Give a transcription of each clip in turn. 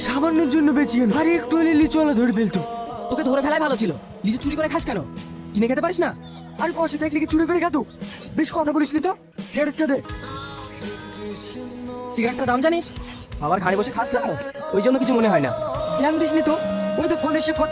সামান্যের জন্য বেঁচে গেল, আর একটু হলে লিচু আলা ধরে ফেলতো। তোকে ধরে ফেলাই ভালো ছিল, লিচু চুরি করে খাস কেন? কিনে খেতে পারিস না? আর পয়সা থাকলে কি চুরি করে খাতো? বেশ কথা বলিস নি তো, সিগারেটটা দে। সিগারেটটার দাম জানিস? আবার ঘাড়ে বসে খাস না, ওই জন্য কিছু মনে হয় না। ধ্যান দিস নি তো, ওই তো ফোন এসে ফোন।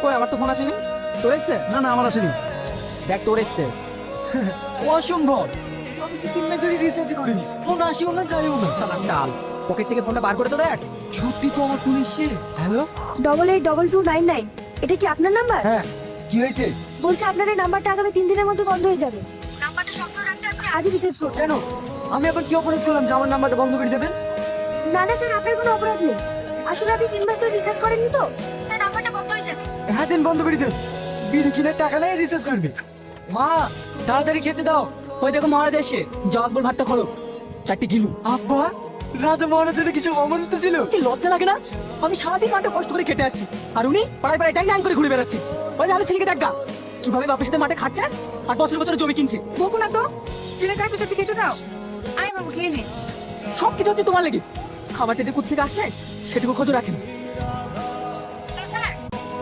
ওই আমার তো ফোন আসেনি। তোর এসছে? না না, আমার আসেনি। দেখ তোর এসছে। অসম্ভব, আমি তো 3 মাস ধরে রিচার্জ করিনি, ফোন আসিও না যাইও না। চালাক ডাল, পকেট থেকে ফোনটা বার করে তো দেখ। সত্যি তো আমার ফোন এসছে। হ্যালো, 882299 এটা কি আপনার নাম্বার? হ্যাঁ কি হয়েছে? বলছে আপনার এই নাম্বারটা আগামী 3 দিনের মধ্যে বন্ধ হয়ে যাবে। নাম্বারটা সক্রিয় রাখতে আপনি আজই রিচার্জ করুন। কেন, আমি আবার কি অপরাধ করলাম যে আমার নাম্বারটা বন্ধ করে দেবেন? না না স্যার, আপনার কোনো অপরাধ নেই। আসলে আপনি 3 মাস ধরে রিচার্জ করেননি তো, তাই নাম্বারটা বন্ধ হয়ে যাবে। হ্যাঁ দিন বন্ধ করে দেন, বিড়ি কিনে টাকা নেই রিচার্জ করবে। মা তাড়াতাড়ি খেতে দাও। ওই দেখো মহারাজ এসে, জগ বল ভাতটা খোলো, 4টি গিলু। আব্বা, রাজা মহারাজের কিছু অমানিত ছিল? কি লজ্জা লাগে না? আমি সারাদিন মাঠে কষ্ট করে খেটে আসছি, আর উনি পাড়ায় পাড়ায় ট্যাং ট্যাং করে ঘুরে বেড়াচ্ছে। ওই আলো ছেলেকে দেখা কিভাবে বাপের সাথে মাঠে খাচ্ছে আর বছর বছর জমি কিনছে। বকু না তো, ছেলেকে একটু চাচি খেতে দাও। আয় বাবু খেয়ে নে। সব কিছু হচ্ছে তোমার লেগে। খাবার থেকে কোথা থেকে আসছে সেটুকু খোঁজ রাখেন। হ্যালো স্যার,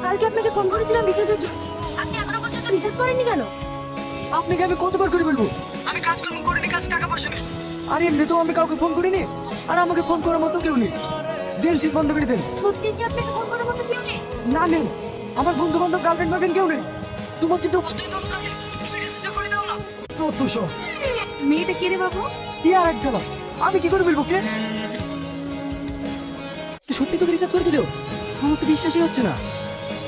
কালকে আপনাকে ফোন করেছিলাম রিচার্জের জন্য, আপনি এখনো পর্যন্ত রিচার্জ করেননি কেন? আপনাকে আমি কতবার করে বলবো, আমি কাজকর্ম করিনি, কাছে টাকা পয়সা নেই। আর এমনি তো আমি কাউকে ফোন করিনি, আর আমাকে ফোন করার মতো কেউ নেই। দেন সিট বন্ধ করে দেন। সত্যি কি আপনাকে ফোন করার মতো কেউ নেই? না নেই, আমার বন্ধু বান্ধব গার্লফ্রেন্ড মার্কেন কেউ নেই। তোমার যদি বন্ধুই দম থাকে তুমি রিচার্জটা করে দাও না। কত সব মেয়েটা কে রে বাবু? কি আর একজন, আমি কি করে বলবো কে? সত্যি তোকে রিচার্জ করে দিলেও আমার তো বিশ্বাসই হচ্ছে না।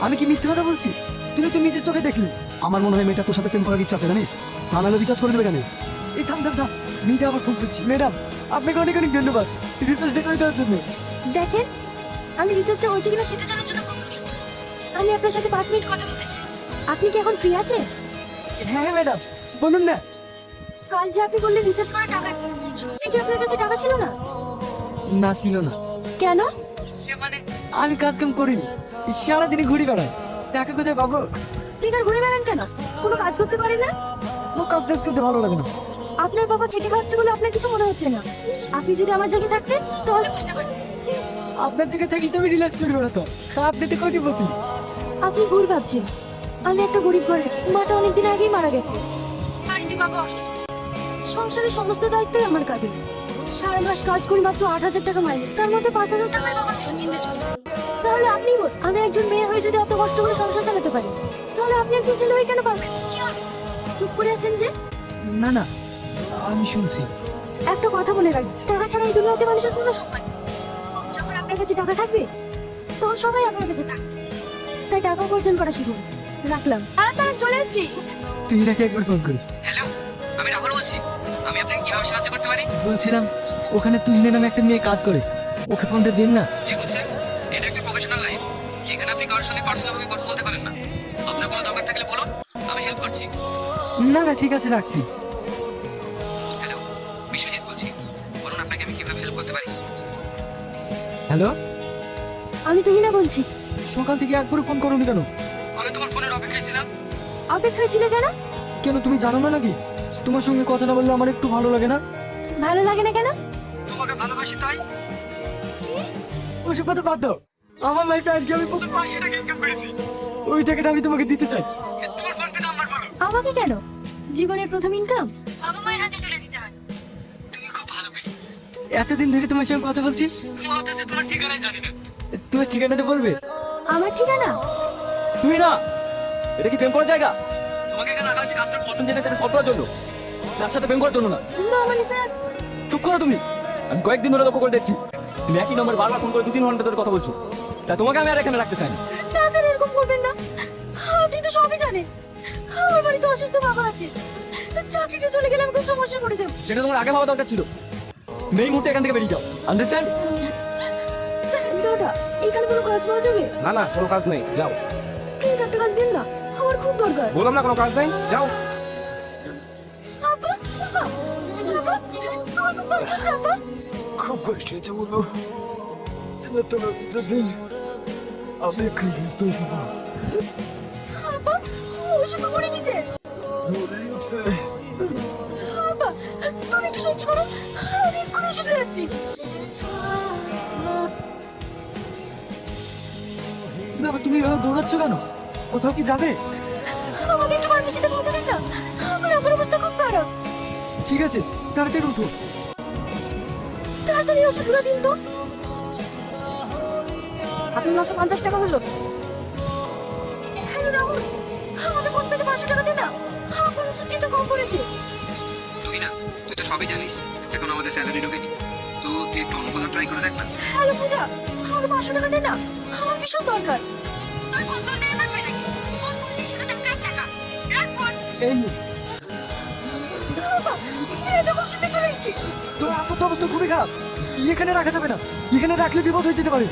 আমি কি মিথ্যে কথা বলছি? তুই তো নিজের চোখে দেখলি। আমার মনে হয় মেয়েটা তোর সাথে প্রেম করার ইচ্ছা আছে জানিস, তা নাহলে রিচার্জ করে দেবে কেন? এই থাম থাম থাম, মেয়েটা আবার ফোন করছি। ম্যাডাম আপনাকে অনেক অনেক ধন্যবাদ রিচার্জটা করে দেওয়ার জন্য। দেখেন, আমি রিচার্জটা হয়েছে কিনা সেটা জানার জন্য ফোন করি। আমি আপনার সাথে 5 মিনিট কথা বলতে চাই। আপনি কি এখন ফ্রি আছেন? হ্যাঁ ম্যাডাম বলুন না। কাল যে আপনি বললেন রিচার্জ করার টাকা নেই, সত্যি কি আপনার কাছে টাকা ছিল না? না ছিল না। কেন? মানে আমি কাজকাম করিনি, সারাদিনই ঘুরি বেড়াই, টাকা কোথায় পাবো? বেকার ঘুরে বেড়ান কেন? কোনো কাজ করতে পারেন না? ও কাজ টাজ করতে ভালো লাগে না। আপনার বাবা খেটে খাচ্ছে বলে আপনার কিছু মনে হচ্ছে না। আপনি যদি আমার জায়গায় থাকতেন তাহলে বুঝতে পারতেন। আপনার দিকে থাকি তো আমি রিল্যাক্স করে বেড়াতাম, আপনি তো কোটিপতি। আপনি ভুল ভাবছেন। আমি একটা গরিব ঘরে, মাটা অনেকদিন আগেই মারা গেছে। বাড়িতে বাবা অসুস্থ, সংসারের সমস্ত দায়িত্বই আমার কাঁধে। সারা মাস কাজ করি মাত্র 8,000 টাকা মাইনে, তার মধ্যে 5,000 টাকায় বাবার ওষুধ কিনতে চলে যায়। তাহলে আপনি বল, আমি একজন মেয়ে হয়ে যদি এত কষ্ট করে সংসার চালাতে পারি, তাহলে আপনি একজন ছেলে হয়ে কেন পারবেন? কি হলো, চুপ করে আছেন যে? না না, আমি শুনছি। একটা কথা বলে রাখবেন, টাকা ছাড়া এই দুনিয়াতে মানুষের কোনো সম্মান নেই। যখন আপনার কাছে টাকা থাকবে তখন সবাই আপনার কাছে থাকবে। তাই টাকা উপার্জন করা শিখুন। রাখলাম। আর তারা চলে এসছি। তুই নাকি একবার ফোন করি। হ্যালো, আমি রাহুল বলছি। আমি আপনাকে কিভাবে সাহায্য করতে পারি? বলছিলাম ওখানে তুহিনে নামে একটা মেয়ে কাজ করে, ওকে ফোনটা দিন না। দেখুন স্যার, এটা একটা প্রফেশনাল লাইফ। এখানে আপনি কারোর সঙ্গে পার্সোনালভাবে কথা বলতে পারেন না। আপনার কোনো দরকার থাকলে বলুন, আমি হেল্প করছি। না না ঠিক আছে, রাখছি। হ্যালো, বিশ্বজিৎ বলছি। বলুন আপনাকে আমি কিভাবে হেল্প করতে পারি? হ্যালো, আমি তুহিনা বলছি। সকাল থেকে একবারও ফোন করোনি কেন? আমি তোমার ফোনের অপেক্ষায় ছিলাম। অপেক্ষায় ছিলে কেন? কেন তুমি জানো না নাকি তোমার সঙ্গে কথা না বললে আমার একটু ভালো লাগে না? ভালো লাগে না কেন? তোমাকে ভালোবাসি তাই। ওসব কথা বাদ দাও, আমার লাইফে আজকে আমি প্রথম 500 টাকা ইনকাম করেছি, ওই টাকাটা আমি তোমাকে দিতে চাই। তোমার ফোন পে নাম্বার বলো। আমাকে কেন? জীবনের প্রথম ইনকাম বাবা মায়ের হাতে তুলে দিতে হয়। তুমি খুব ভালো মেয়ে, এতদিন ধরে তোমার সঙ্গে কথা বলছি, অথচ তোমার ঠিকানাই জানি না। তোমার ঠিকানাটা বলবে? আমার ঠিকানা? তুই না, এটা কি প্রেম করার জায়গা? তোমাকে এখানে রাখা হয়েছে কাজটা প্রথম দিনের সাথে সলভ করার জন্য, তার সাথে প্রেম করার জন্য না। না মানে স্যার। চুপ করো তুমি। আমি কয়েকদিন ধরে লক্ষ্য করে দেখছি তুমি একই নম্বর বারবার ফোন করে 2-3 ঘন্টা ধরে কথা বলছো। তাই তোমাকে আমি আর এখানে রাখতে চাই না। না স্যার, এরকম করবেন না। আপনি তো সবই জানেন, আমার বাড়িতে অসুস্থ বাবা আছে। চাকরিটা চলে গেলে আমি খুব সমস্যা পড়ে যাবো। সেটা তোমার আগে ভাবা দরকার ছিল। তুমি এই মুহূর্তে এখান থেকে বেরিয়ে যাও, আন্ডারস্ট্যান্ড? দাদা, এখানে কোনো কাজ পাওয়া যাবে? না না, কোনো কাজ নেই, যাও। প্লিজ একটা কাজ দিন না, আমার খুব দরকার। বললাম না কোনো কাজ নেই, যাও। আপা, আপা, আপা, তোমার খুব কষ্ট হচ্ছে আপা? খুব কষ্ট হচ্ছে বলো, তোমার দিন আমি খুব ব্যস্ত হয়েছি। আপা, ওষুধ তো পড়ে গেছে। আপা, তুমি একটু সহ্য করো, আমি এক্ষুনি ওষুধ নিয়ে আসছি। ব্যাপার, তুমি এভাবে দৌড়াচ্ছ কেন? কোথাও কি যাবে? আমাকে একটু ফার্মেসিতে পৌঁছে দিন না, আমার অবস্থা খুব খারাপ। ঠিক আছে, তাড়াতাড়ি উঠো। তাড়াতাড়ি ওষুধগুলো দিন তো। আপনার 950 টাকা হলো। হ্যালো রাহুল, আমাকে ফোন পেতে 500 টাকা দিন না, আমার ওষুধ কিন্তু কম পড়েছে। তুই তো সবই জানিস, এখন আমাদের স্যালারি ঢোকেনি, তো তুই একটু অন্য কোথাও ট্রাই করে দেখ না। হ্যালো পূজা, আমাকে 500 টাকা দিন না, আমার ভীষণ দরকার। তোর ফোন তো নেই আমার ভাই, ফোন করলে শুধু টাকা টাকা। রাখ ফোন। এই নে। বাবা, এটা ওষুধে চলে এসেছি। তোর আপুর তো অবস্থা খুবই খারাপ, এখানে রাখা যাবে না, এখানে রাখলে বিপদ হয়ে যেতে পারে।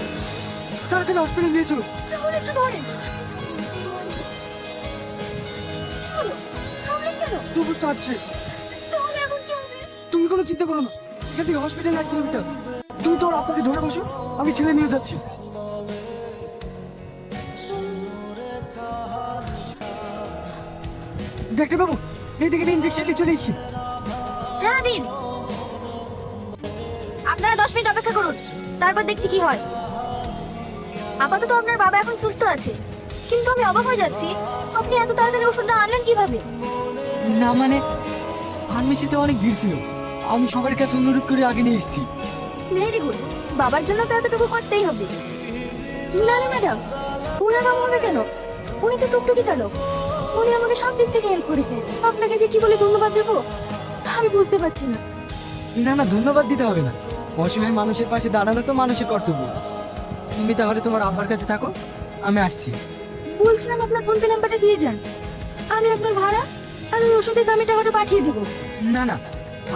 তাড়াতাড়ি হসপিটালে নিয়ে চলো। তাহলে একটু ধরেন। কি হলো? থামলেন কেন? তবু চার্জ শেষ। তাহলে এখন কি হবে? তুমি কোনো চিন্তা করো না, এখান থেকে হসপিটাল 1 কিলোমিটার। তুমি তোর আপনাকে ধরে বসো, আমি ঠেলে নিয়ে যাচ্ছি। ডাক্তার বাবু, এইদিকে ইঞ্জেকশন নিয়ে চলে এসেছি। হ্যাঁ দিন। আপনারা 10 মিনিট অপেক্ষা করুন, তারপর দেখছি কি হয়। আপাতত আপনার বাবা এখন সুস্থ আছে, কিন্তু আমি অবাক হয়ে যাচ্ছি আপনি এত তাড়াতাড়ি ওষুধটা আনলেন কিভাবে? না মানে, ফার্মেসিতে অনেক ভিড় ছিল, আমি সবার কাছে অনুরোধ করে আগে নিয়ে এসেছি। ভেরি গুড, বাবার জন্য তো এতটুকু করতেই হবে। না না ম্যাডাম, উনার বাবা হবে কেন? উনি তো টুকটুকি চালক, উনি আমাকে সব দিক থেকে হেল্প করেছে। আপনাকে যে কি বলে ধন্যবাদ দেবো আমি বুঝতে পারছি না। না না, ধন্যবাদ দিতে হবে না, অসহায় মানুষের পাশে দাঁড়ানো তো মানুষের কর্তব্য। তুমি তাহলে তোমার আব্বার কাছে থাকো, আমি আসছি। বলছিলাম আপনার ফোন পে নাম্বারটা দিয়ে যান, আমি আপনার ভাড়া আর ওই ওষুধের দামি টাকাটা পাঠিয়ে দেবো। না না,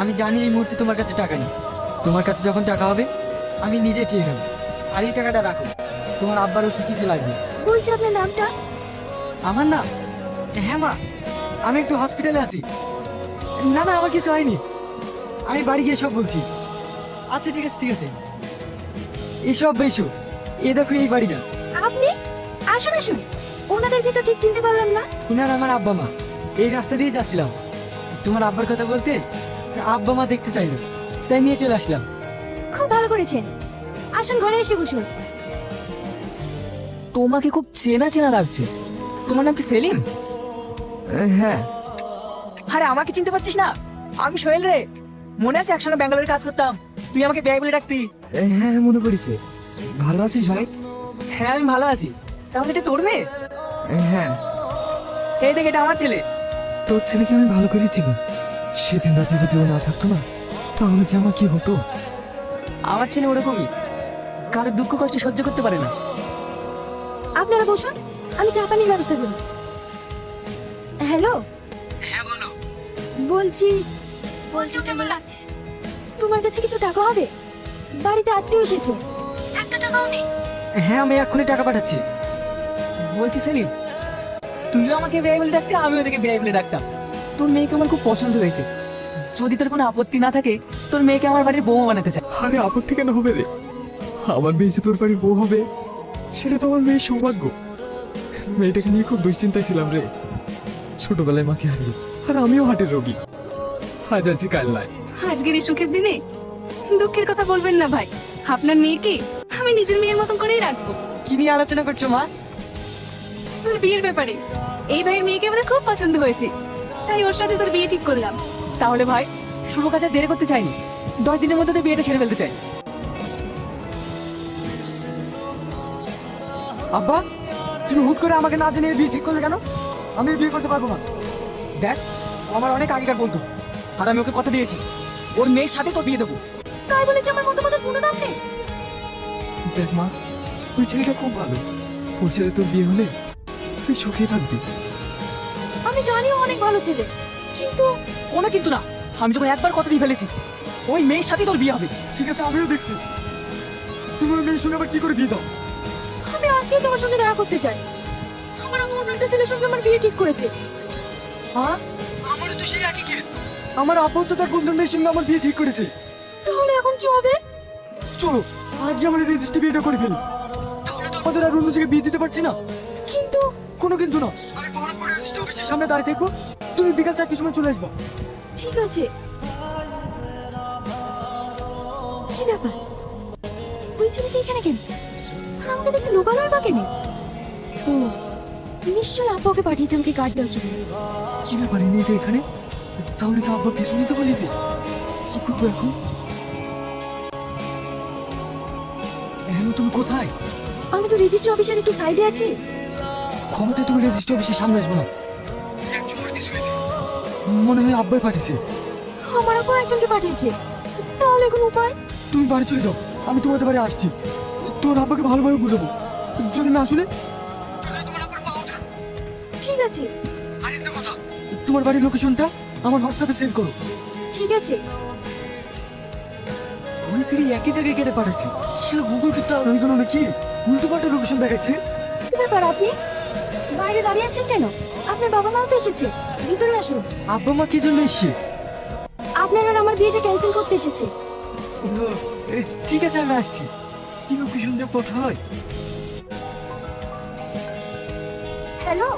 আমি জানি এই মুহূর্তে তোমার কাছে টাকা নেই, তোমার কাছে যখন টাকা হবে আমি নিজে চেয়ে নেব। আর এই টাকাটা রাখো, তোমার আব্বার ওষুধ দিতে লাগবে। বলছি আপনার নামটা? আমার না, হ্যাঁ মা, আমি একটু হসপিটালে আছি। না না, আমার কিছু হয়নি, আমি বাড়ি গিয়ে সব বলছি। আচ্ছা ঠিক আছে ঠিক আছে, এসব বেশো। এ দেখো এই বাড়িটা। আপনি? আসুন আসুন, ওনাদেরকে তো ঠিক চিনতে পারলাম না। ইনার আমার আব্বা মা, এই রাস্তা দিয়ে যাচ্ছিলাম, তোমার আব্বার কথা বলতে আব্বা মা দেখতে চাইলো, তাই নিয়ে চলে আসলাম। খুব ভালো করেছেন, আসুন ঘরে এসে বসুন। তোমাকে খুব চেনা চেনা লাগছে। তোমার নাম কি সেলিম? হ্যাঁ। আরে আমাকে চিনতে পারছিস না? আমি সোহেল রে। মনে আছে একসঙ্গে ব্যাঙ্গালোরে কাজ করতাম, তুই আমাকে ব্যয় বলে ডাকতি। হ্যাঁ মনে পড়েছে। ভালো আছিস ভাই? হ্যাঁ আমি ভালো আছি। তাহলে এটা তোর মেয়ে? হ্যাঁ। এই দেখ, এটা আমার ছেলে। তোর ছেলেকে আমি ভালো করে চিনি, সেদিন রাতে যদি ও না থাকতো না তাহলে যে আমার কি হতো। আমার ছেলে ওরকমই, কারোর দুঃখ কষ্ট সহ্য করতে পারে না। আপনারা বসুন, আমি চা পানির ব্যবস্থা করি। হ্যালো, হ্যাঁ বলো। বলছি কেমন লাগছে? তোমার কাছে কিছু টাকা হবে? বাড়িতে আত্মীয় এসেছে, একটা টাকাও নেই। হ্যাঁ আমি এক্ষুনি টাকা পাঠাচ্ছি। বলছি সেলিম, তুইও আমাকে ব্যয় বলে ডাকতে, আমিও তোকে ব্যয় বলে ডাকতাম। তোর মেয়েকে আমার খুব পছন্দ হয়েছে, যদি তোর কোনো আপত্তি না থাকে তোর মেয়েকে আমার বাড়ির বউ বানাতে চাই। আরে আপত্তি কেন হবে রে? আমার মেয়ে যে তোর বাড়ির বউ হবে সেটা তো আমার মেয়ের সৌভাগ্য। মেয়েটাকে নিয়ে খুব দুশ্চিন্তায় ছিলাম রে, ছোটবেলায় মাকে হারিয়ে। আর আমিও হার্টের রোগী, আজ আছি কাল নাই। আজকের এই সুখের দিনে দুঃখের কথা বলবেন না ভাই। আপনার মেয়েকে আমি নিজের মেয়ের মতন করেই রাখবো। কি নিয়ে আলোচনা করছো মা? তোর বিয়ের ব্যাপারে। এই ভাইয়ের মেয়েকে আমাদের খুব পছন্দ হয়েছে, তাই ওর সাথে তোর বিয়ে ঠিক করলাম। তাহলে ভাই, শুভ কাজে দেরি করতে চাইনি, 10 দিনের মধ্যে তোর বিয়েটা সেরে ফেলতে চাই। আব্বা, তুমি হুট করে আমাকে না জানিয়ে বিয়ে ঠিক করলে কেন? আমি বিয়ে করতে পারবো না। দেখ, ও আমার অনেক আগেকার বন্ধু, আর আমি ওকে কথা দিয়েছি ওর মেয়ের সাথে তোর বিয়ে দেবো। তাই বলে কি আমার মতামতের কোনো দাম নেই? দেখ মা, ওই ছেলেটা খুব ভালো, ওর সাথে তোর বিয়ে হলে তুই সুখে থাকবি। আমি জানি ও অনেক ভালো ছেলে, কিন্তু কোনো কিন্তু না, আমি যখন একবার কথা দিয়ে ফেলেছি ওই মেয়ের সাথে তোর বিয়ে হবে। ঠিক আছে, আমিও দেখছি। তুমি ওই মেয়ের সঙ্গে আবার কি করে বিয়ে দাও? আমি আজকে তোমার সঙ্গে দেখা করতে চাই। আমার আম্মু অন্য একটা ছেলের সঙ্গে আমার বিয়ে ঠিক করেছে। হ্যাঁ, আমারও তো সেই একই কেস। আমার আব্বু তো তার বন্ধুর মেয়ের সঙ্গে আমার বিয়ে ঠিক করেছে। তাহলে এখন কি হবে? চলো আজকে আমরা রেজিস্ট্রি বিয়েটা করে ফেলি, তাহলে তো আমাদের আর অন্য জায়গায় বিয়ে দিতে পারছি না। কিন্তু কোনো কিন্তু না, আমি বহরমপুর রেজিস্ট্রি অফিসের সামনে দাঁড়িয়ে থাকবো, তুমি বিকাল 4টার সময় চলে আসবো। ঠিক আছে। কি ব্যাপার, ওই ছেলেটি এখানে কেন? আর আমাকে দেখে লোকালয় বা কেন? ও নিশ্চয়ই আপু ওকে পাঠিয়েছে আমাকে কার্ড দেওয়ার জন্য। কি ব্যাপার এই মেয়েটা এখানে? তাহলে কি আব্বা পিছু নিতে পারিয়েছে? কি করবো এখন? এখন তুমি কোথায়? আমি তো রেজিস্ট্রি অফিসের একটু সাইডে আছি। ক্ষমতায় তুমি রেজিস্ট্রি অফিসের সামনে আসবো না। মনে হয় আব্বাই পাঠিয়েছে। আমার আপু একজনকে পাঠিয়েছে, তাহলে এখন উপায়? তুমি বাড়ি চলে যাও, আমি তোমাদের বাড়ি আসছি। তোর আব্বাকে ভালোভাবে বুঝাবো, যদি না শুনে ঠিক আছে আরেকটা কথা, তোমার বাড়ির লোকেশনটা আমার হোয়াটসঅ্যাপে সেন্ড করো। ঠিক আছে। ঘুরে ফিরে একই জায়গায় কেটে পাঠাচ্ছি, সে গুগল কি তার হয়ে গেল নাকি? উল্টো পাল্টা লোকেশন দেখাচ্ছে। কি ব্যাপার, আপনি বাইরে দাঁড়িয়ে আছেন কেন? আপনার বাবা মাও তো এসেছে, ভিতরে আসুন। আব্বা মা কি জন্য এসছে? আপনার আর আমার বিয়েটা ক্যান্সেল করতে এসেছে। ঠিক আছে আমি আসছি। কি লোকেশন যে কোথায়? হ্যালো,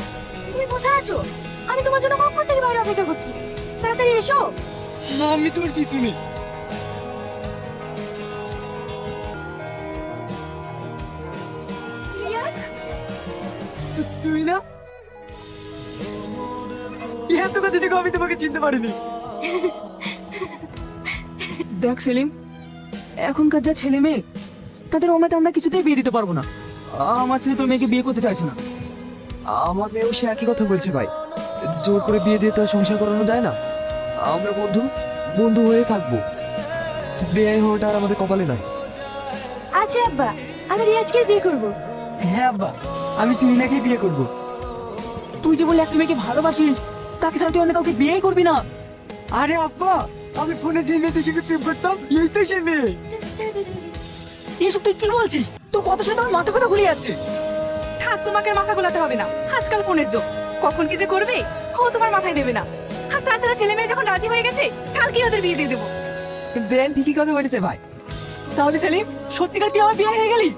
তুমি কোথায় আছো? আমি তোমার জন্য কখন থেকে বাইরে অপেক্ষা করছি, তাড়াতাড়ি এসো। আমি তোর পিছনে। রিয়াজ, তুই না? এত কাছে থেকে আমি তোমাকে চিনতে পারিনি। দেখ সেলিম, এখনকার যা ছেলে মেয়ে, তাদের অমেতে আমরা কিছুতেই বিয়ে দিতে পারবো না। আমার ছেলে তোর মেয়েকে বিয়ে করতে চাইছে না। আমাকেও সে একই কথা বলছে ভাই, জোর করে বিয়ে দিয়ে তো আর সংসার করানো যায় না। আমরা বন্ধু বন্ধু হয়ে থাকবো, বেয়াই হওয়াটা আর আমাদের কপালে নাই। আচ্ছা আব্বা, আমি রিয়াজকে বিয়ে করব। হ্যাঁ আব্বা, আমি তুহিনাকে বিয়ে করব। তুই যে বললি একটা মেয়েকে ভালোবাসিস, তাকে ছাড়া তুই অন্য কাউকে বিয়েই করবি না। আরে আব্বা, আমি ফোনে যে মেয়েটির সঙ্গে প্রেম করতাম এই তো সে মেয়ে। এসব তুই কি বলছিস? তোর কত সময় তোমার মাথা ব্যথা ঘুরে যাচ্ছে। থাক, তোমাকে আর মাথা গোলাতে হবে না, আজকাল ফোনের যোগ, কখন কি যে করবে ও তোমার মাথায় দেবে না। আর তাছাড়া ছেলে মেয়ে যখন রাজি হয়ে গেছে, কালকেই ওদের বিয়ে দিয়ে দেবো। বেন ঠিকই কথা বলেছে ভাই। তাহলে সেলিম, সত্যিকার তুই আমার বিয়ে হয়ে গেলি?